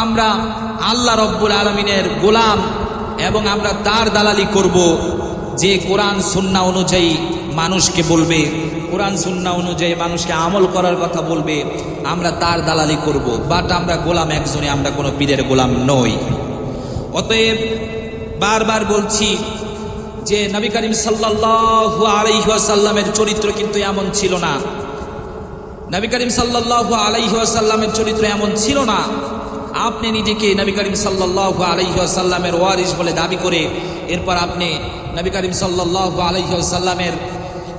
আমরা আল্লাহ রব্বুল আলামিনের গোলাম এবং আমরা তার দালালি করব। যে কোরআন সুন্নাহ অনুযায়ী মানুষকে বলবে, কোরআন সুন্নাহ অনুযায়ী মানুষকে আমল করার কথা বলবে, আমরা তার দালালি করব। বাট আমরা গোলাম একজনই, আমরা কোনো পীরের গোলাম নই। অতএব বারবার বলছি যে নবী করিম সাল্লাল্লাহু আলাইহি ওয়াসাল্লামের চরিত্র কিন্তু এমন ছিল না। নবী করিম সাল্লাল্লাহু আলাইহি ওয়াসাল্লামের চরিত্র এমন ছিল না। আপনি নিজেকে নবী করিম সাল্লাল্লাহু আলাইহি ওয়াসাল্লামের ওয়ারিস বলে দাবি করে এরপর আপনি নবী করিম সাল্লাল্লাহু আলাইহি ওয়াসাল্লামের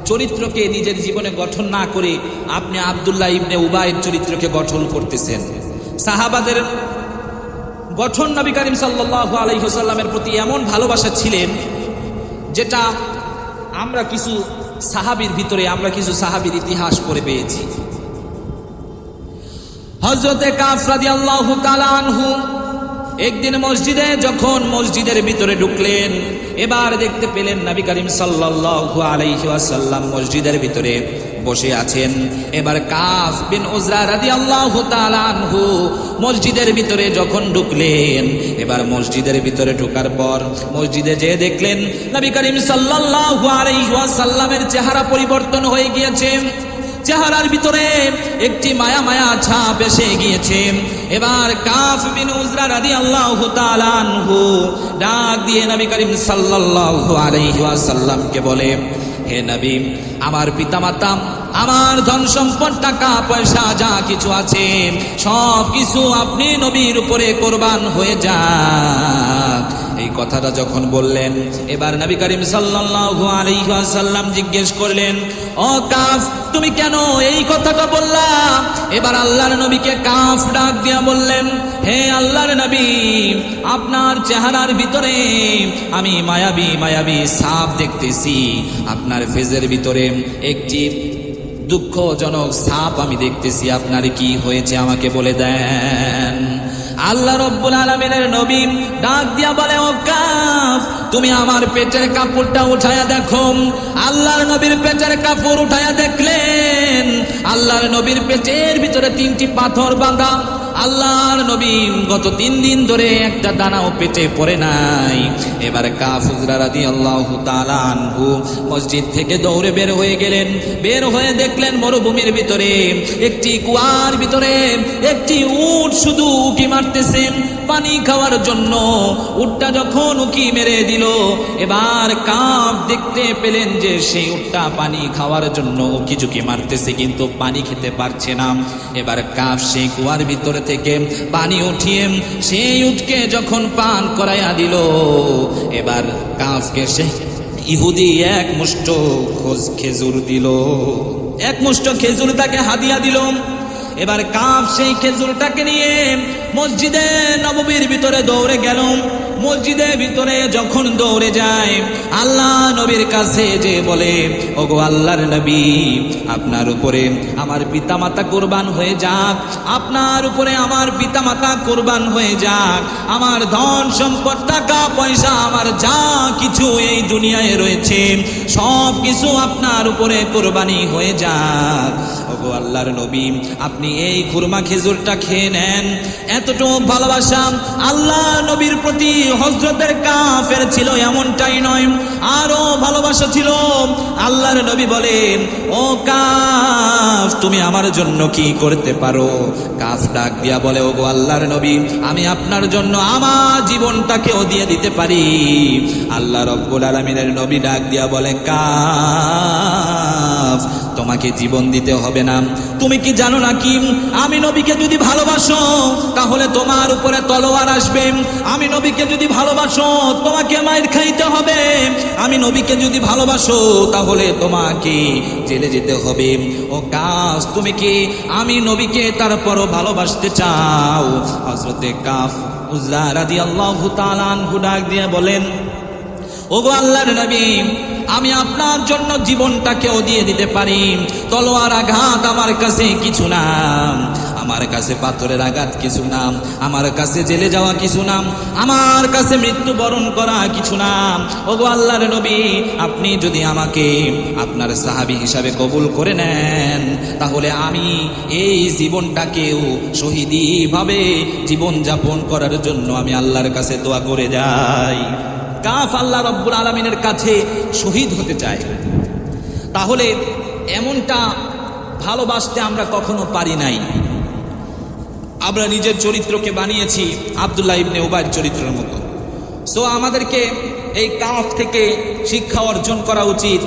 চরিত্রকে নিজের জীবনে গঠন না করে আপনি আব্দুল্লাহ ইবনে উবাইয়ের চরিত্রকে গঠন করতেছেন। সাহাবাদের গঠন নবী করিম সাল্লাল্লাহু আলাইহি ওয়াসাল্লামের প্রতি এমন ভালোবাসা ছিলেন যেটা আমরা কিছু সাহাবীর ইতিহাস পড়ে পেয়েছি। হযরতে কাফ রাদিয়াল্লাহু তাআলা আনহু একদিন যখন মসজিদের ভিতরে ঢুকলেন, এবার দেখতে পেলেন নবী করিম সাল্লাল্লাহু আলাইহি ওয়াসাল্লাম মসজিদের ভিতরে বসে আছেন। এবার কাফ বিন উজরা রাদিয়াল্লাহু তাআলা আনহু মসজিদের ভিতরে যখন ঢুকলেন, এবার মসজিদের ভিতরে ঢোকার পর মসজিদে যেয়ে দেখলেন নবী করিম সাল্লাল্লাহু আলাইহি ওয়াসাল্লামের চেহারা পরিবর্তন হয়ে গিয়েছে। চেহারার ভিতরে একটি মায়া মায়া ছাপ এসে গিয়েছে। এবার কাফ বিন উজরা রাদিয়াল্লাহু তাআলা আনহু ডাক দিয়ে নবী করিম সাল্লাল্লাহু আলাইহি ওয়াসাল্লামকে বলে, হে নবী, আমার পিতামাতা, আমার ধন সম্পদ, টাকা পয়সা যা কিছু আছে সব কিছু আপনি নবীর উপরে কোরবান হয়ে যাক। এই কথাটা যখন বললেন, এবার নবী করিম সাল্লাল্লাহু আলাইহি ওয়াসাল্লাম জিজ্ঞেস করলেন, ও কাফ, তুমি কেন এই কথাটা বললা? এবার আল্লাহর নবীকে কাফ ডাক দিয়া বললেন, হে আল্লাহর নবী, আপনার চেহারার ভিতরে আমি মায়াবী ছাপ দেখতেছি। আপনার ফেজের ভিতরে একটি দুঃখজনক ছাপ আমি দেখতেছি। আপনার কি হয়েছে আমাকে বলে দেন। আল্লাহ রব্বুল আলামিনের নবী ডাক দিয়া বলে, ও কাফ, তুমি আমার পেটের কাপড়টা উঠায়া দেখো। আল্লাহর নবীর পেটের কাপড় উঠায়া দেখলেন আল্লাহর নবীর পেটের ভিতরে 3টি পাথর বাঁধা। আল্লাহর নবী গত 3 দিন ধরে একটা দানাও পেটে পড়ে নাই। এবার কাফ উজরা রাদিয়াল্লাহু তাআলা আনহু মসজিদ থেকে দৌড়ে বের হয়ে গেলেন। বের হয়ে দেখলেন মরুভূমির ভিতরে একটি কুয়ার ভিতরে একটি উট শুধু উকি মারতেছে পানি খাওয়ার জন্য। উটটা যখন উকি মেরে দিল, এবার কাফ দেখতে পেলেন যে সেই উটটা পানি খাওয়ার জন্য উকি ঝুঁকি মারতেছে, কিন্তু পানি খেতে পারছে না। এবার কাফ সেই কুয়ার ভিতরে থেকে পানি উঠিয়ে সেই উটকে যখন পান করাইয়া দিল, এবার কাফকে সেই ইহুদি এক মুষ্ঠ খেজুর দিল, এক মুষ্ঠ খেজুর তাকে হাদিয়া দিল। এবার কাফ সেই খেজুরটাকে নিয়ে মসজিদে নববীর ভিতরে দৌড়ে গেল। মসজিদের ভিতরে যখন দৌড়ে যায়, আল্লাহ নবীর কাছে যে বলে, ওগো আল্লাহর নবী, আপনার উপরে আমার পিতামাতা কুরবান হয়ে যাক, আপনার উপরে আমার পিতামাতা কুরবান হয়ে যাক, আমার ধন সম্পদ, টাকা পয়সা, আমার যা কিছু এই দুনিয়ায় রয়েছে সব কিছু আপনার উপরে কুরবানি হয়ে যাক। ওগো আল্লাহর নবী, আপনি এই খুরমা খেজুরটা খেয়ে নেন। এতটুকু ভালোবাসা আল্লাহ নবীর প্রতি হযরতের কাফের ছিল এমনটাই নয়, আরো ভালোবাসা ছিল। আল্লাহর নবী বলেন, ও কাফ, তুমি আমার জন্য কি করতে পারো? কাফ ডাক দিয়া বলে, ওগো আল্লাহর নবী, আমি আপনার জন্য আমার জীবনটাকেও দিয়ে দিতে পারি। আল্লাহ রব্বুল আলামিনের নবী ডাক দিয়া বলে, কাফ, তোমাকে জীবন দিতে হবে না। তুমি কি জানো নাকি, আমি নবীকে যদি ভালোবাসো তাহলে তোমার উপরে তলোয়ার আসবে। আমি নবীকে যদি ভালোবাসো তোমাকে মাইর খাইতে হবে। আমি নবীকে যদি ভালোবাসো তাহলে তোমাকে জেলে যেতে হবে। ও কাফ, তুমি কি আমি নবীকে তারপরও ভালোবাসতে চাও? হযরতে কাফ উজরা রাদিয়াল্লাহু তাআলা আনহু ডাক দিয়ে বলেন, ওগো আল্লাহর নবী, আমি আপনার জন্য জীবনটাকেও দিয়ে দিতে পারি। তলোয়ার আঘাত আমার কাছে কিছু না। আমার কাছে পাথরের আঘাত কিছু না, আমার কাছে জেলে যাওয়া কিছু না, আমার কাছে মৃত্যুবরণ করা কিছু না। ওগো আল্লাহর নবী, আপনি যদি আমাকে আপনার সাহাবী হিসাবে কবুল করে নেন, তাহলে আমি এই জীবনটাকেও শহীদি ভাবে জীবন যাপন করার জন্য আমি আল্লাহর কাছে দোয়া করে যাই। কাফ আল্লাহ রব্বুল আলামিনের কাছে শহীদ হতে চায়। তাহলে এমনটা ভালোবাসতে আমরা কখনো পারি নাই। আমরা নিজের চরিত্রকে বানিয়েছি আব্দুল্লাহ ইবনে উবাইর চরিত্রের মতো। সো আমাদেরকে এই কাফ থেকে শিক্ষা অর্জন করা উচিত।